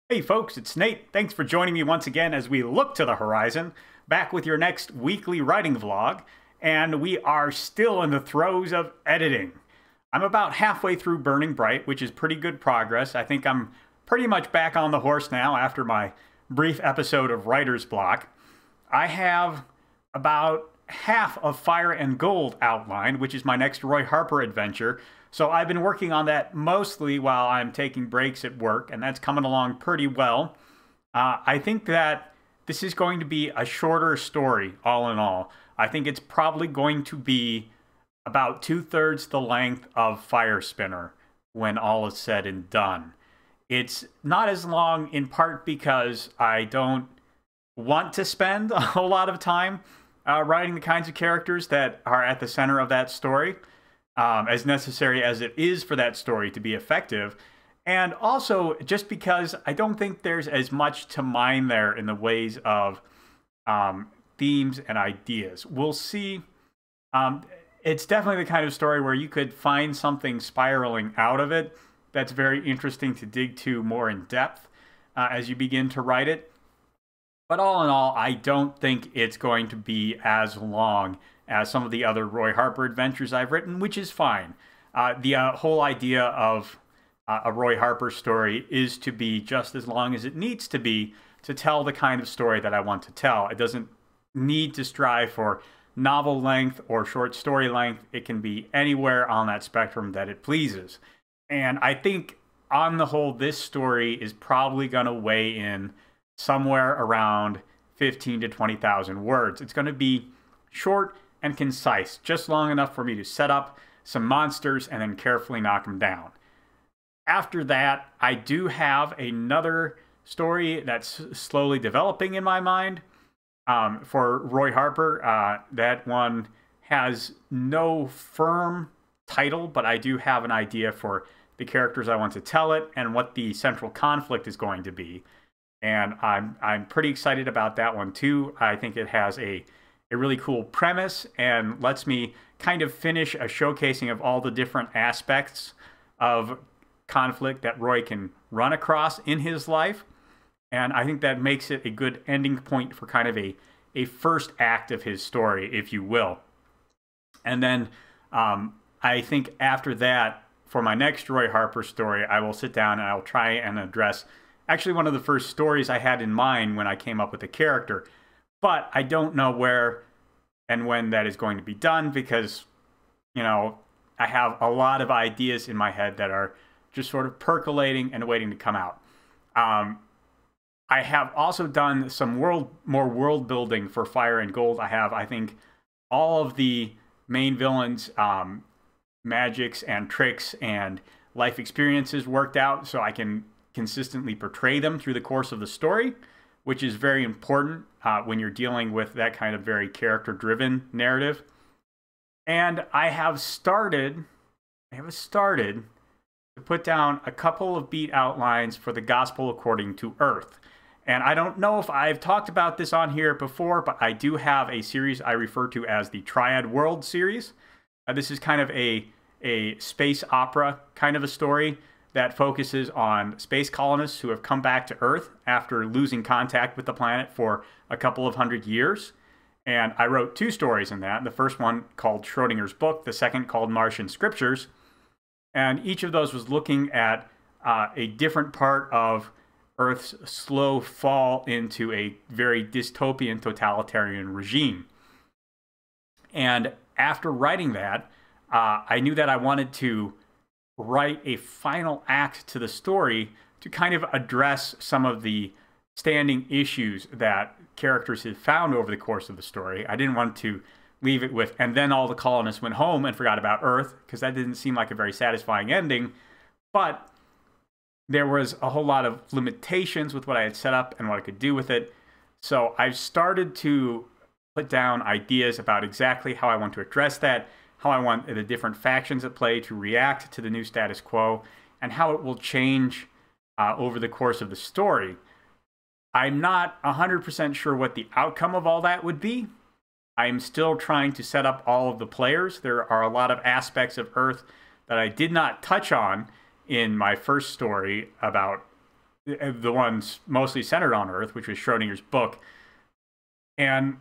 Hey folks, it's Nate. Thanks for joining me once again as we look to the horizon, back with your next weekly writing vlog, and we are still in the throes of editing. I'm about halfway through Burning Bright, which is pretty good progress. I think I'm pretty much back on the horse now after my brief episode of writer's block. I have about half of Fire and Gold outlined, which is my next Roy Harper adventure. So I've been working on that mostly while I'm taking breaks at work, and that's coming along pretty well. I think that this is going to be a shorter story, all in all. I think it's probably going to be about 2/3 the length of Fire Spinner when all is said and done. It's not as long in part because I don't want to spend a whole lot of time writing the kinds of characters that are at the center of that story, as necessary as it is for that story to be effective. And also just because I don't think there's as much to mine there in the ways of themes and ideas. We'll see. It's definitely the kind of story where you could find something spiraling out of it that's very interesting to dig to more in depth as you begin to write it. But all in all, I don't think it's going to be as long as some of the other Roy Harper adventures I've written, which is fine. The whole idea of a Roy Harper story is to be just as long as it needs to be to tell the kind of story that I want to tell. It doesn't need to strive for novel length or short story length. It can be anywhere on that spectrum that it pleases. And I think on the whole, this story is probably going to weigh in somewhere around 15 to 20,000 words. It's going to be short and concise, just long enough for me to set up some monsters and then carefully knock them down. After that, I do have another story that's slowly developing in my mind for Roy Harper. That one has no firm title, but I do have an idea for the characters I want to tell it and what the central conflict is going to be. And I'm pretty excited about that one too. I think it has a really cool premise and lets me kind of finish a showcasing of all the different aspects of conflict that Roy can run across in his life. And I think that makes it a good ending point for kind of a first act of his story, if you will. And then I think after that, for my next Roy Harper story, I will sit down and I'll try and address actually one of the first stories I had in mind when I came up with the character. But I don't know where and when that is going to be done because, you know, I have a lot of ideas in my head that are just sort of percolating and waiting to come out. I have also done some more world building for Fire and Gold. I have, I think, all of the main villains' magics and tricks and life experiences worked out so I can consistently portray them through the course of the story, which is very important when you're dealing with that kind of very character-driven narrative. And I have started to put down a couple of beat outlines for the Gospel According to Earth. And I don't know if I've talked about this on here before, but I do have a series I refer to as the Triad World series. This is kind of a space opera kind of a story that focuses on space colonists who have come back to Earth after losing contact with the planet for a couple of hundred years. And I wrote two stories in that. The first one called Schrodinger's Book, the second called Martian Scriptures. And each of those was looking at a different part of Earth's slow fall into a very dystopian totalitarian regime. And after writing that, I knew that I wanted to write a final act to the story to kind of address some of the standing issues that characters have found over the course of the story. I didn't want to leave it with, and then all the colonists went home and forgot about Earth, because that didn't seem like a very satisfying ending. But there was a whole lot of limitations with what I had set up and what I could do with it. So I've started to put down ideas about exactly how I want to address that, how I want the different factions at play to react to the new status quo, and how it will change over the course of the story. I'm not 100% sure what the outcome of all that would be. I'm still trying to set up all of the players. There are a lot of aspects of Earth that I did not touch on in my first story about the ones mostly centered on Earth, which was Schrodinger's book. And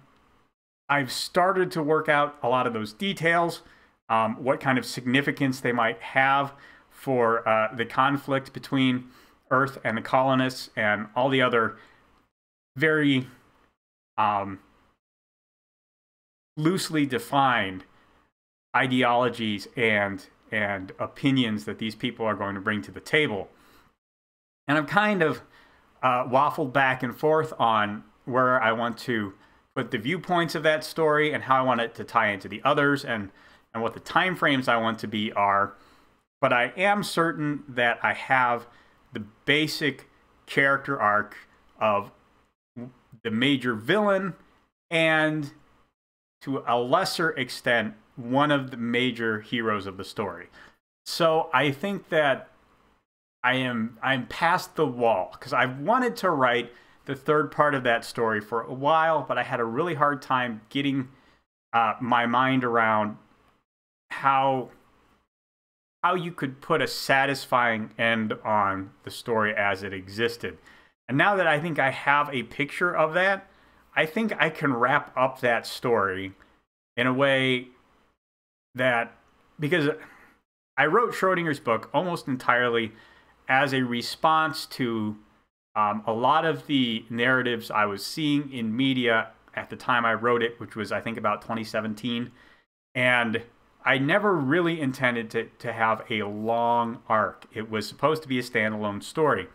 I've started to work out a lot of those details, what kind of significance they might have for the conflict between Earth and the colonists and all the other very loosely defined ideologies and opinions that these people are going to bring to the table. And I've kind of waffled back and forth on where I want to put the viewpoints of that story and how I want it to tie into the others and what the time frames I want to be are. But I am certain that I have the basic character arc of the major villain and, to a lesser extent, one of the major heroes of the story. So I think that I'm past the wall, because I've wanted to write the third part of that story for a while, but I had a really hard time getting my mind around how you could put a satisfying end on the story as it existed. And now that I think I have a picture of that, I think I can wrap up that story in a way that, because I wrote Schrodinger's book almost entirely as a response to a lot of the narratives I was seeing in media at the time I wrote it, which was, I think, about 2017. And I never really intended to have a long arc. It was supposed to be a standalone story.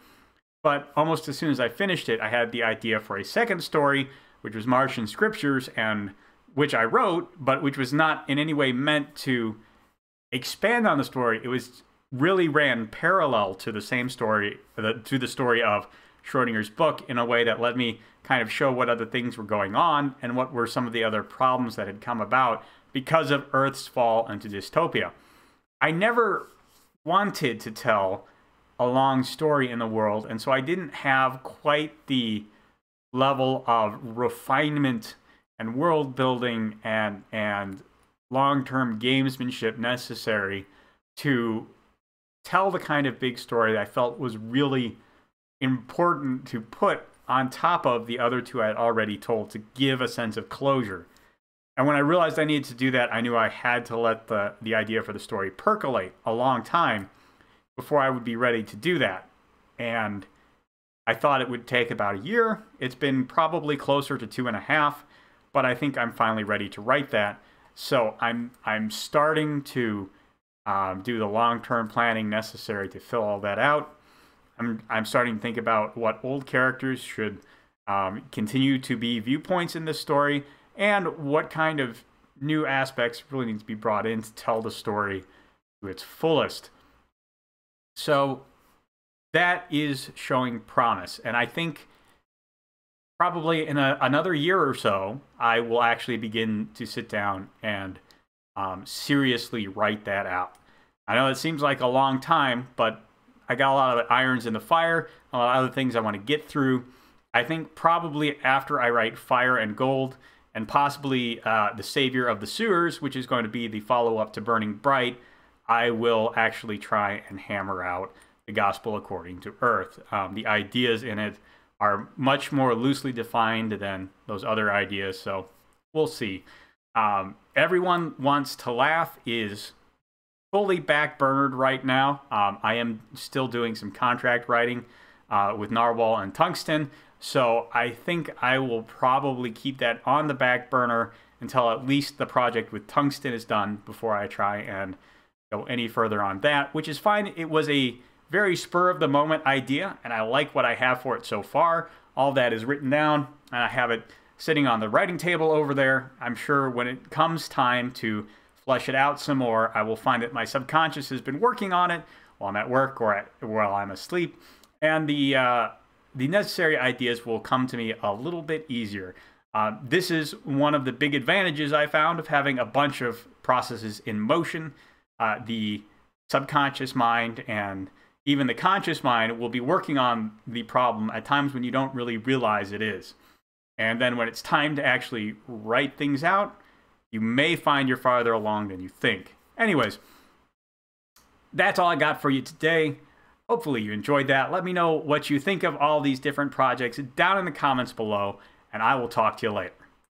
But almost as soon as I finished it, I had the idea for a second story, which was Martian Scriptures, and which I wrote, but which was not in any way meant to expand on the story. It was really ran parallel to the same story, to the story of Schrodinger's book, in a way that let me kind of show what other things were going on and what were some of the other problems that had come about because of Earth's fall into dystopia. I never wanted to tell a long story in the world, and so I didn't have quite the level of refinement and world building and long-term gamesmanship necessary to tell the kind of big story that I felt was really important to put on top of the other two I had already told, to give a sense of closure. And when I realized I needed to do that, I knew I had to let the idea for the story percolate a long time before I would be ready to do that. And I thought it would take about a year. It's been probably closer to 2.5, but I think I'm finally ready to write that. So I'm starting to do the long-term planning necessary to fill all that out. I'm starting to think about what old characters should continue to be viewpoints in this story, and what kind of new aspects really need to be brought in to tell the story to its fullest. So that is showing promise, and I think probably in another year or so, I will actually begin to sit down and seriously write that out. I know it seems like a long time, but I got a lot of irons in the fire, a lot of other things I want to get through. I think probably after I write Fire and Gold, and possibly The Savior of the Sewers, which is going to be the follow-up to Burning Bright, I will actually try and hammer out The Gospel According to Earth. The ideas in it are much more loosely defined than those other ideas, so we'll see. Everyone Wants to Laugh is fully backburnered right now. I am still doing some contract writing with Narwhal and Tungsten, so I think I will probably keep that on the back burner until at least the project with Tungsten is done before I try and go any further on that, which is fine. It was a very spur-of-the-moment idea, and I like what I have for it so far. All that is written down, and I have it sitting on the writing table over there. I'm sure when it comes time to flesh it out some more, I will find that my subconscious has been working on it while I'm at work or while I'm asleep, and the necessary ideas will come to me a little bit easier. This is one of the big advantages I found of having a bunch of processes in motion. The subconscious mind and even the conscious mind will be working on the problem at times when you don't really realize it is. And then when it's time to actually write things out, you may find you're farther along than you think. Anyways, that's all I got for you today. Hopefully you enjoyed that. Let me know what you think of all these different projects down in the comments below, and I will talk to you later.